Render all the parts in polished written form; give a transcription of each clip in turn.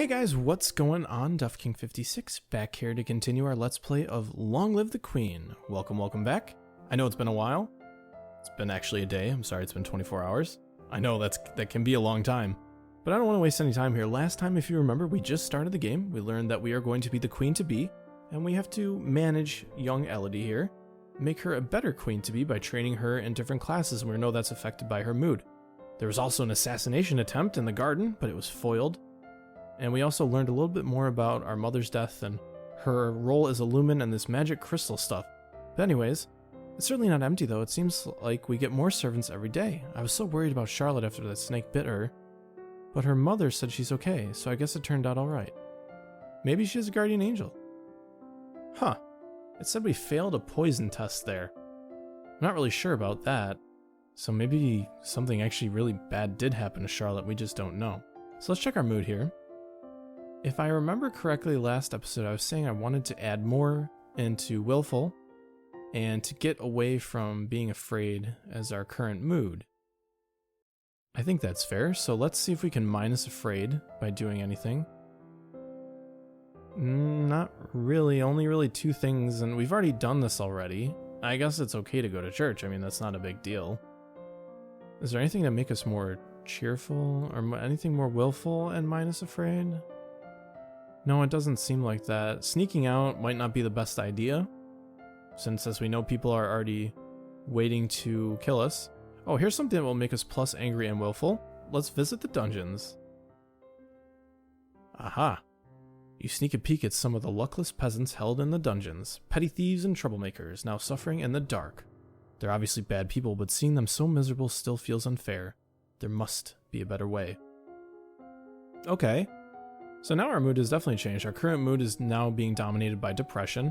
Hey guys, what's going on? DuffKing56 back here to continue our Let's Play of Long Live the Queen. Welcome back. I know it's been a while. It's been actually a day. I'm sorry, it's been 24 hours. I know that can be a long time. But I don't want to waste any time here. Last time, if you remember, we just started the game. We learned that we are going to be the queen-to-be, and we have to manage young Elodie here, make her a better queen-to-be by training her in different classes, and we know that's affected by her mood. There was also an assassination attempt in the garden, but it was foiled. And we also learned a little bit more about our mother's death and her role as a lumen and this magic crystal stuff. But anyways, it's certainly not empty though. It seems like we get more servants every day. I was so worried about Charlotte after that snake bit her, but her mother said she's okay, so I guess it turned out alright. Maybe she has a guardian angel. Huh. It said we failed a poison test there. I'm not really sure about that. So maybe something actually really bad did happen to Charlotte, we just don't know. So let's check our mood here. If I remember correctly, last episode I was saying I wanted to add more into willful and to get away from being afraid as our current mood. I think that's fair, so let's see if we can minus afraid by doing anything. Not really, only really two things, and we've already done this already. I guess it's okay to go to church, I mean that's not a big deal. Is there anything to make us more cheerful or anything more willful and minus afraid? No, it doesn't seem like that. Sneaking out might not be the best idea, since as we know people are already waiting to kill us. Oh, here's something that will make us plus angry and willful. Let's visit the dungeons. Aha! You sneak a peek at some of the luckless peasants held in the dungeons, petty thieves and troublemakers, now suffering in the dark. They're obviously bad people, but seeing them so miserable still feels unfair. There must be a better way. Okay. So now our mood has definitely changed. Our current mood is now being dominated by depression,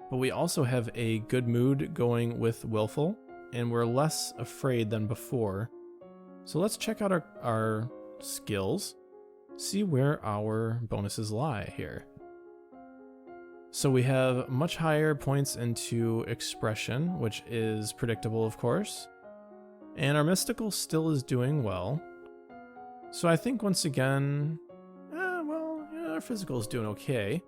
but we also have a good mood going with willful, and we're less afraid than before. So let's check out our skills, see where our bonuses lie here. So we have much higher points into expression, which is predictable, of course, and our mystical still is doing well. So I think once again, our physical is doing okay.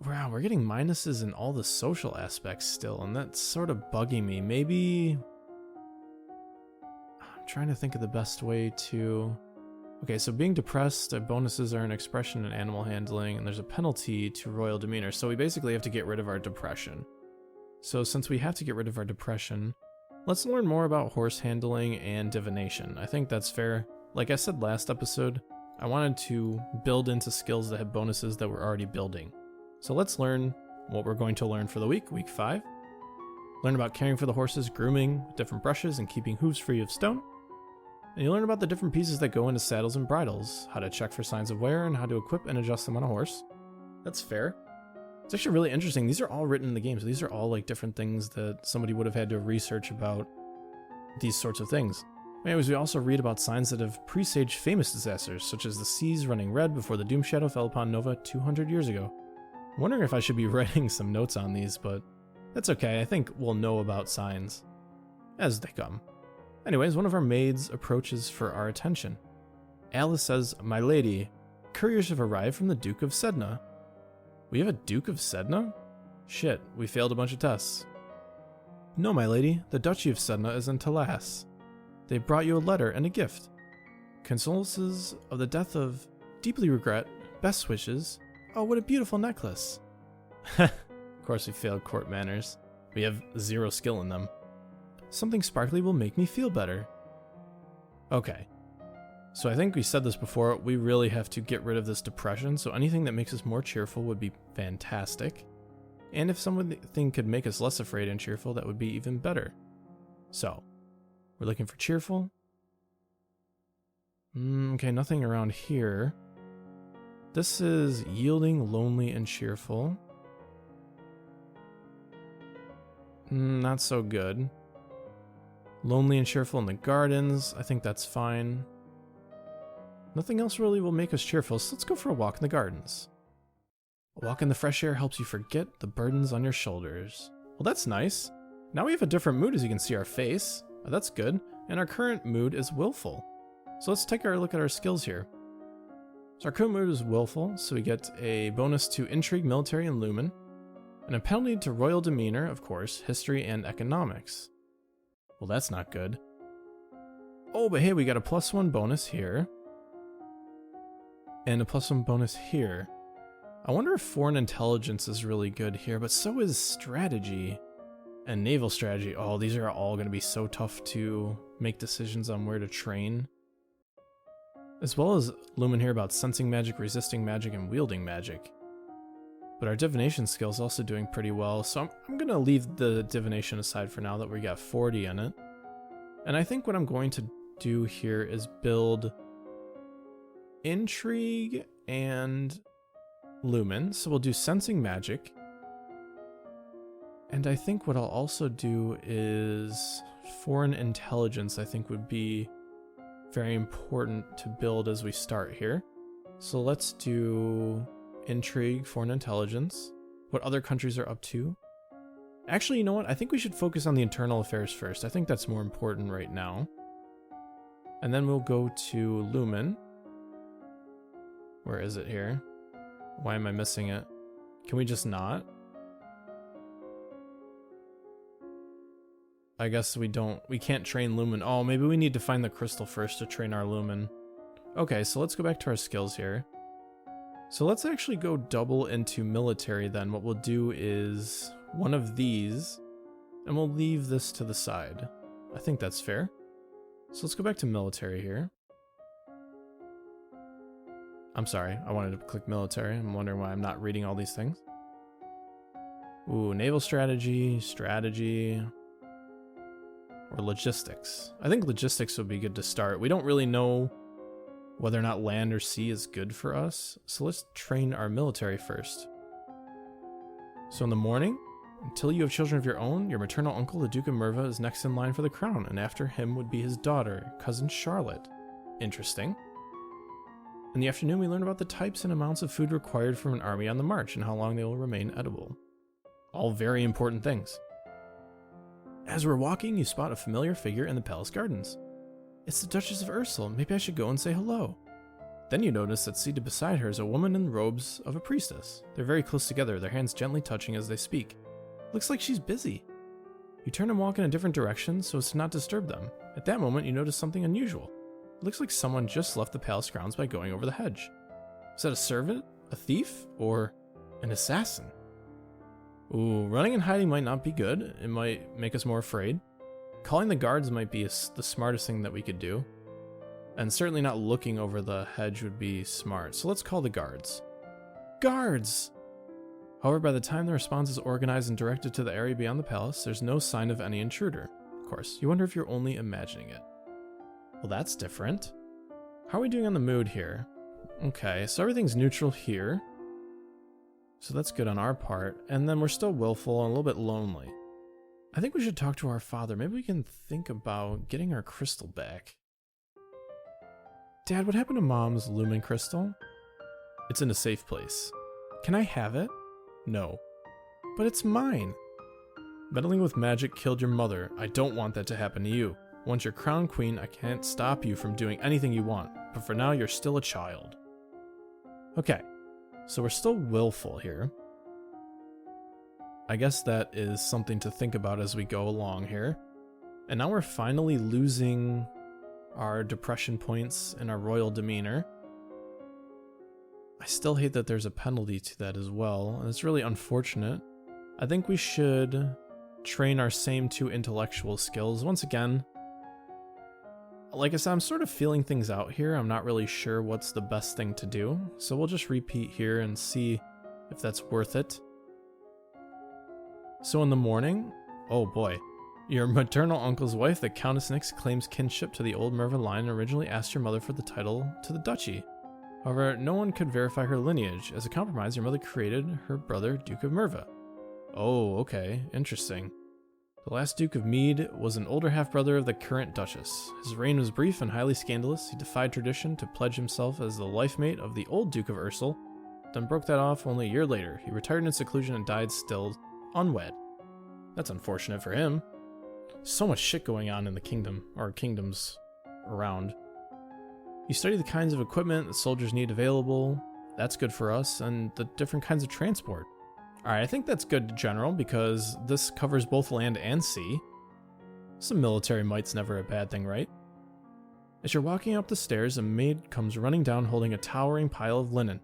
Wow, we're getting minuses in all the social aspects still, and that's sort of bugging me. Maybe I'm trying to think of the best way to... Okay, so being depressed, our bonuses are in expression and animal handling, and there's a penalty to royal demeanor, so we basically have to get rid of our depression. So since we have to get rid of our depression, let's learn more about horse handling and divination. I think that's fair. Like I said last episode, I wanted to build into skills that have bonuses that we're already building. So let's learn what we're going to learn for the week 5. Learn about caring for the horses, grooming with different brushes, and keeping hooves free of stone. And you learn about the different pieces that go into saddles and bridles, how to check for signs of wear, and how to equip and adjust them on a horse. That's fair. It's actually really interesting. These are all written in the game, so these are all like different things that somebody would have had to research about these sorts of things. Anyways, we also read about signs that have presaged famous disasters, such as the seas running red before the doom shadow fell upon Nova 200 years ago. I'm wondering if I should be writing some notes on these, but that's okay. I think we'll know about signs as they come. Anyways, one of our maids approaches for our attention. Alice says, "My lady, couriers have arrived from the Duke of Sedna." We have a Duke of Sedna? Shit, we failed a bunch of tests. "No, my lady, the Duchy of Sedna is in Talas. They brought you a letter and a gift. Condolences of the death of... Deeply regret. Best wishes. Oh, what a beautiful necklace." Of course we failed court manners. We have 0 skill in them. "Something sparkly will make me feel better." Okay. So I think we said this before, we really have to get rid of this depression, so anything that makes us more cheerful would be fantastic. And if something could make us less afraid and cheerful, that would be even better. So... we're looking for cheerful. Okay, nothing around here. This is yielding, lonely, and cheerful. Not so good. Lonely and cheerful in the gardens. I think that's fine. Nothing else really will make us cheerful, so let's go for a walk in the gardens. A walk in the fresh air helps you forget the burdens on your shoulders. Well, that's nice. Now we have a different mood, as you can see our face. Oh, that's good. And our current mood is willful. So let's take a look at our skills here. So our current mood is willful, so we get a bonus to intrigue, military, and lumen, and a penalty to royal demeanor, of course, history, and economics. Well, that's not good. Oh, but hey, we got a +1 bonus here, and a +1 bonus here. I wonder if foreign intelligence is really good here, but so is strategy and naval strategy. Oh, these are all going to be so tough to make decisions on where to train. As well as lumen here about sensing magic, resisting magic, and wielding magic. But our divination skill is also doing pretty well, so I'm going to leave the divination aside for now that we got 40 in it. And I think what I'm going to do here is build intrigue and lumen. So we'll do sensing magic. And I think what I'll also do is foreign intelligence, I think would be very important to build as we start here. So let's do intrigue, foreign intelligence, what other countries are up to. Actually, you know what? I think we should focus on the internal affairs first. I think that's more important right now. And then we'll go to lumen. Where is it here? Why am I missing it? Can we just not? I guess we can't train lumen. Oh, maybe we need to find the crystal first to train our lumen. Okay, so let's go back to our skills here. So let's actually go double into military then. What we'll do is one of these, and we'll leave this to the side. I think that's fair. So let's go back to military here. I'm sorry, I wanted to click military. I'm wondering why I'm not reading all these things. Ooh, naval strategy, or logistics. I think logistics would be good to start. We don't really know whether or not land or sea is good for us, so let's train our military first. So in the morning, until you have children of your own, your maternal uncle, the Duke of Merva, is next in line for the crown, and after him would be his daughter, cousin Charlotte. Interesting. In the afternoon, we learn about the types and amounts of food required from an army on the march and how long they will remain edible. All very important things. As we're walking, you spot a familiar figure in the palace gardens. It's the Duchess of Ursel. Maybe I should go and say hello. Then you notice that seated beside her is a woman in the robes of a priestess. They're very close together, their hands gently touching as they speak. Looks like she's busy. You turn and walk in a different direction so as to not disturb them. At that moment, you notice something unusual. It looks like someone just left the palace grounds by going over the hedge. Is that a servant, a thief, or an assassin? Ooh, running and hiding might not be good. It might make us more afraid. Calling the guards might be the smartest thing that we could do. And certainly not looking over the hedge would be smart. So let's call the guards. Guards! However, by the time the response is organized and directed to the area beyond the palace, there's no sign of any intruder. Of course, you wonder if you're only imagining it. Well, that's different. How are we doing on the mood here? Okay, so everything's neutral here. So that's good on our part. And then we're still willful and a little bit lonely. I think we should talk to our father. Maybe we can think about getting our crystal back. Dad, what happened to Mom's lumen crystal? It's in a safe place. Can I have it? No. But it's mine. Meddling with magic killed your mother. I don't want that to happen to you. Once you're crowned queen, I can't stop you from doing anything you want. But for now, you're still a child. Okay. So we're still willful here. I guess that is something to think about as we go along here. And now we're finally losing our depression points and our royal demeanor. I still hate that there's a penalty to that as well, and it's really unfortunate. I think we should train our same two intellectual skills. Once again, like I said, I'm sort of feeling things out here. I'm not really sure what's the best thing to do, so we'll just repeat here and see if that's worth it. So in the morning, oh boy, your maternal uncle's wife, the Countess Nyx, claims kinship to the old Merva line and originally asked your mother for the title to the duchy. However, no one could verify her lineage. As a compromise, your mother created her brother, Duke of Merva. Oh, okay, interesting. The last Duke of Mead was an older half-brother of the current Duchess. His reign was brief and highly scandalous. He defied tradition to pledge himself as the life mate of the old Duke of Ursel, then broke that off only a year later. He retired in seclusion and died still unwed. That's unfortunate for him. So much shit going on in the kingdom, or kingdoms around. You study the kinds of equipment that soldiers need available. That's good for us, and the different kinds of transport. Alright, I think that's good general because this covers both land and sea. Some military might's never a bad thing, right? As you're walking up the stairs, a maid comes running down holding a towering pile of linen.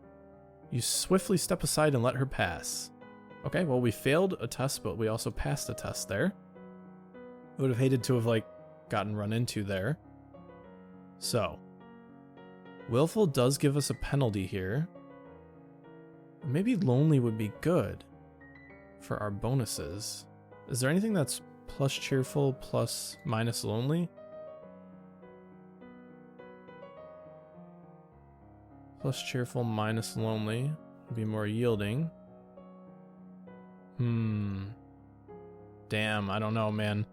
You swiftly step aside and let her pass. Okay, well, we failed a test, but we also passed a test there. I would have hated to have, gotten run into there. So, willful does give us a penalty here. Maybe lonely would be good for our bonuses. Is there anything that's plus cheerful plus minus lonely? Plus cheerful minus lonely would be more yielding. Damn, I don't know, man.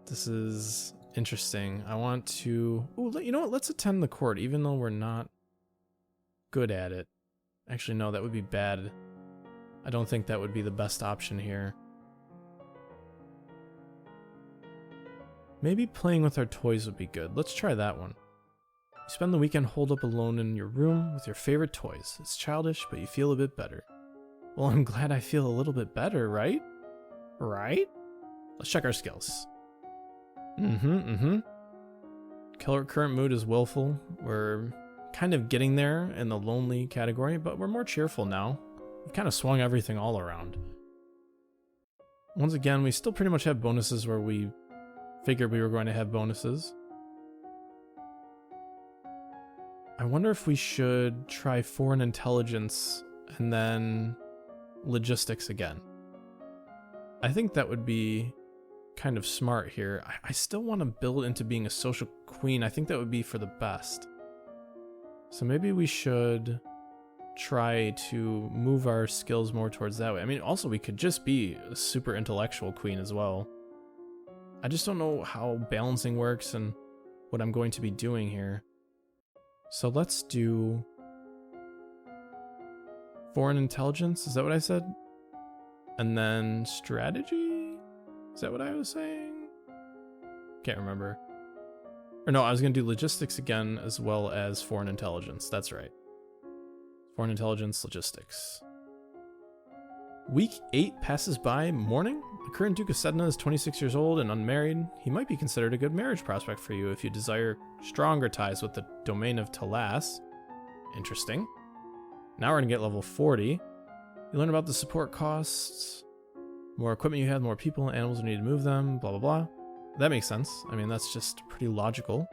This is interesting. I want to... Ooh, you know what? Let's attend the court, even though we're not good at it. Actually, no, that would be bad. I don't think that would be the best option here. Maybe playing with our toys would be good. Let's try that one. You spend the weekend holed up alone in your room with your favorite toys. It's childish, but you feel a bit better. Well, I'm glad I feel a little bit better, right? Right? Let's check our skills. Current mood is willful. We're kind of getting there in the lonely category, but we're more cheerful now. We've kind of swung everything all around. Once again, we still pretty much have bonuses where we figured we were going to have bonuses. I wonder if we should try foreign intelligence and then logistics again. I think that would be kind of smart here. I still want to build into being a social queen. I think that would be for the best. So maybe we should try to move our skills more towards that way. I mean, also we could just be a super intellectual queen as well. I just don't know how balancing works and what I'm going to be doing here. So let's do foreign intelligence. Is that what I said? And then strategy? Is that what I was saying? Can't remember. Or no, I was going to do logistics again as well as foreign intelligence. That's right. Foreign intelligence, logistics. Week 8 passes by. Morning. The current Duke of Sedna is 26 years old and unmarried. He might be considered a good marriage prospect for you if you desire stronger ties with the domain of Talas. Interesting. Now we're going to get level 40. You learn about the support costs. More equipment you have, more people and animals who need to move them, blah, blah, blah. That makes sense. I mean, that's just pretty logical.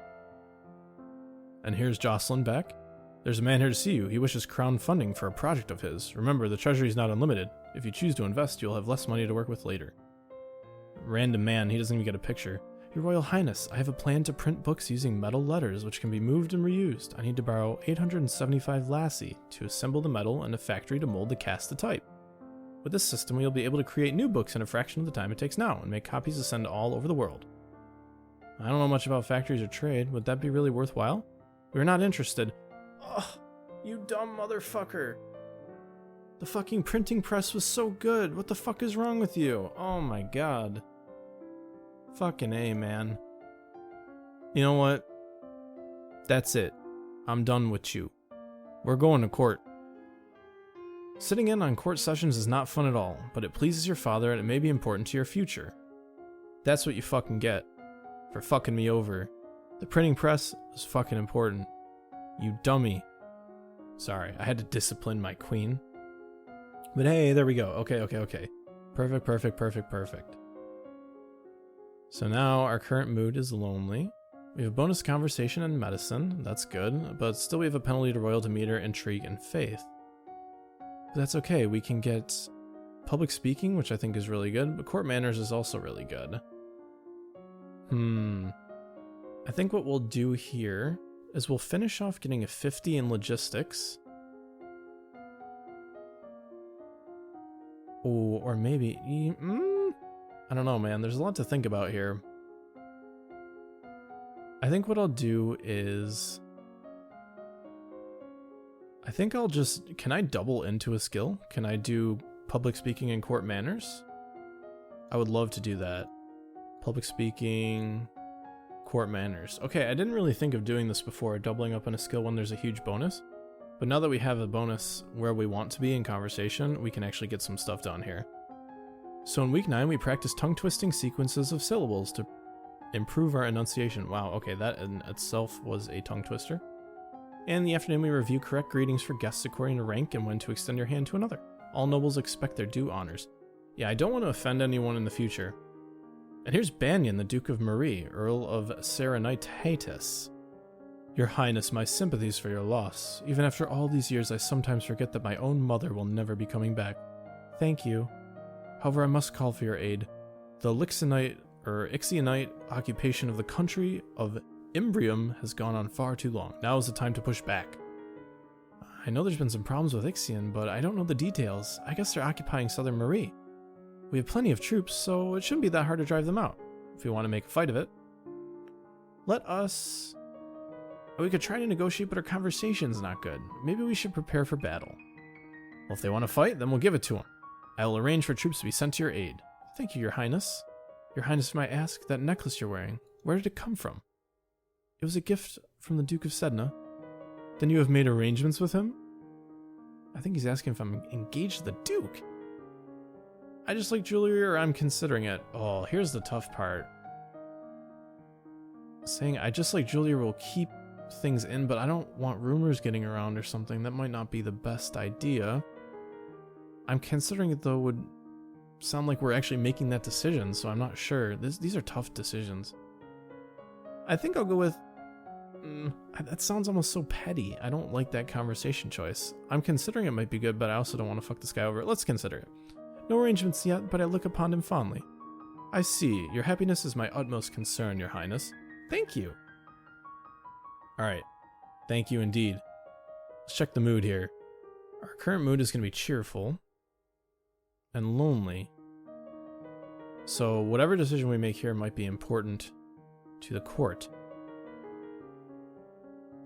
And here's Jocelyn back. There's a man here to see you. He wishes crown funding for a project of his. Remember, the treasury is not unlimited. If you choose to invest, you'll have less money to work with later. Random man, he doesn't even get a picture. Your Royal Highness, I have a plan to print books using metal letters which can be moved and reused. I need to borrow 875 lassie to assemble the metal and a factory to mold the cast to type. With this system, you'll be able to create new books in a fraction of the time it takes now and make copies to send all over the world. I don't know much about factories or trade. Would that be really worthwhile? We're not interested. Ugh, you dumb motherfucker. The fucking printing press was so good. What the fuck is wrong with you? Oh my god. Fucking A, man. You know what? That's it. I'm done with you. We're going to court. Sitting in on court sessions is not fun at all, but it pleases your father and it may be important to your future. That's what you fucking get for fucking me over. The printing press is fucking important. You dummy. Sorry, I had to discipline my queen. But hey, there we go. Okay. Perfect. So now our current mood is lonely. We have bonus conversation and medicine. That's good. But still we have a penalty to royal demeanor, intrigue, and faith. But that's okay. We can get public speaking, which I think is really good. But court manners is also really good. I think what we'll do here is we'll finish off getting a 50 in logistics. Oh, or maybe... I don't know, man. There's a lot to think about here. I think what I'll do is... I think I'll just... Can I double into a skill? Can I do public speaking and court manners? I would love to do that. Public speaking... court manners. Okay, I didn't really think of doing this before, doubling up on a skill when there's a huge bonus. But now that we have a bonus where we want to be in conversation, we can actually get some stuff done here. So in week 9, we practice tongue-twisting sequences of syllables to improve our enunciation. Wow, okay, that in itself was a tongue twister. And in the afternoon, we review correct greetings for guests according to rank and when to extend your hand to another. All nobles expect their due honors. Yeah, I don't want to offend anyone in the future. And here's Banyan, the Duke of Marie, Earl of Serenitatis. Your Highness, my sympathies for your loss. Even after all these years, I sometimes forget that my own mother will never be coming back. Thank you. However, I must call for your aid. The Ixionite occupation of the country of Imbrium has gone on far too long. Now is the time to push back. I know there's been some problems with Ixion, but I don't know the details. I guess they're occupying Southern Marie. We have plenty of troops, so it shouldn't be that hard to drive them out, if we want to make a fight of it. We could try to negotiate, but our conversation's not good. Maybe we should prepare for battle. Well, if they want to fight, then we'll give it to them. I will arrange for troops to be sent to your aid. Thank you, Your Highness. Your Highness, may I ask, that necklace you're wearing, where did it come from? It was a gift from the Duke of Sedna. Then you have made arrangements with him? I think he's asking if I'm engaged to the Duke. I just like jewelry, or I'm considering it. Oh, here's the tough part. Saying I just like jewelry will keep things in, but I don't want rumors getting around or something. That might not be the best idea. I'm considering it, though, would sound like we're actually making that decision, so I'm not sure. These are tough decisions. I think I'll go with... that sounds almost so petty. I don't like that conversation choice. I'm considering it might be good, but I also don't want to fuck this guy over. Let's consider it. No arrangements yet, but I look upon him fondly. I see. Your happiness is my utmost concern, Your Highness. Thank you. Alright. Thank you indeed. Let's check the mood here. Our current mood is going to be cheerful and lonely. So whatever decision we make here might be important to the court.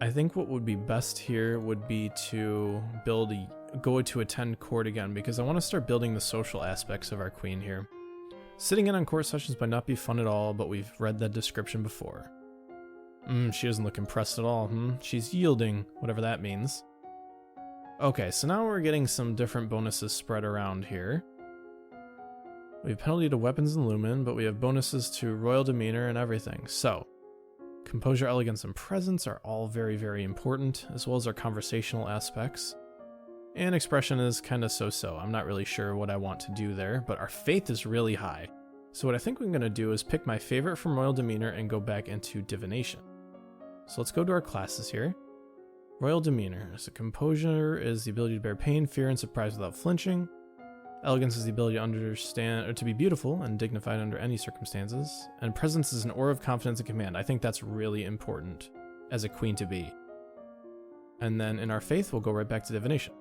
I think what would be best here would be to go to attend court again, because I want to start building the social aspects of our queen here. Sitting in on court sessions might not be fun at all, but we've read that description before. She doesn't look impressed at all, She's yielding, whatever that means. Okay, so now we're getting some different bonuses spread around here. We have penalty to weapons and lumen, but we have bonuses to royal demeanor and everything. So, composure, elegance, and presence are all very, very important, as well as our conversational aspects. And expression is kind of so-so. I'm not really sure what I want to do there, but our faith is really high. So what I think I'm going to do is pick my favorite from royal demeanor and go back into divination. So let's go to our classes here. Royal demeanor. So composure is the ability to bear pain, fear, and surprise without flinching. Elegance is the ability to understand or to be beautiful and dignified under any circumstances. And presence is an aura of confidence and command. I think that's really important as a queen to be. And then in our faith, we'll go right back to divination.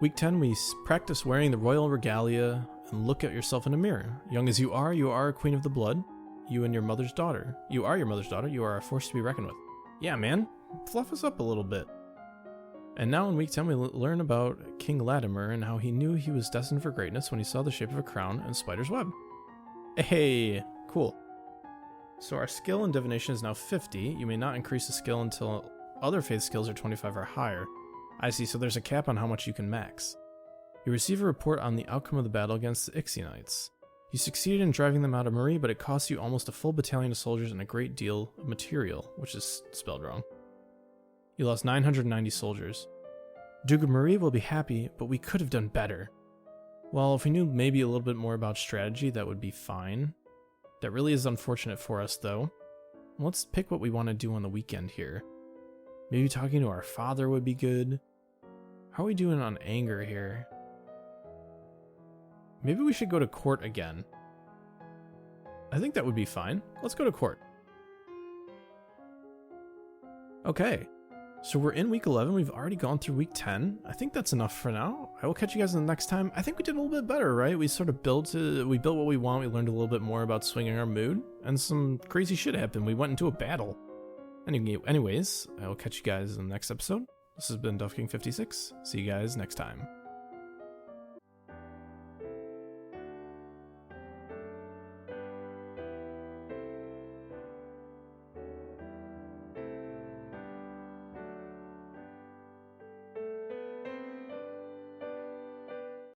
Week 10, we practice wearing the royal regalia and look at yourself in a mirror. Young as you are a queen of the blood. You and your mother's daughter. You are your mother's daughter. You are a force to be reckoned with. Yeah, man. Fluff us up a little bit. And now in week 10, we learn about King Latimer and how he knew he was destined for greatness when he saw the shape of a crown and spider's web. Hey, cool. So our skill in divination is now 50. You may not increase the skill until other faith skills are 25 or higher. I see, so there's a cap on how much you can max. You receive a report on the outcome of the battle against the Ixionites. You succeeded in driving them out of Marie, but it cost you almost a full battalion of soldiers and a great deal of material, which is spelled wrong. You lost 990 soldiers. Duke of Marie will be happy, but we could have done better. Well, if we knew maybe a little bit more about strategy, that would be fine. That really is unfortunate for us, though. Let's pick what we want to do on the weekend here. Maybe talking to our father would be good. How are we doing on anger here? Maybe we should go to court again. I think that would be fine. Let's go to court. Okay. So we're in week 11. We've already gone through week 10. I think that's enough for now. I will catch you guys in the next time. I think we did a little bit better, right? We sort of built what we want. We learned a little bit more about swinging our mood, and some crazy shit happened. We went into a battle. Anyways, I will catch you guys in the next episode. This has been Duff King 56. See you guys next time.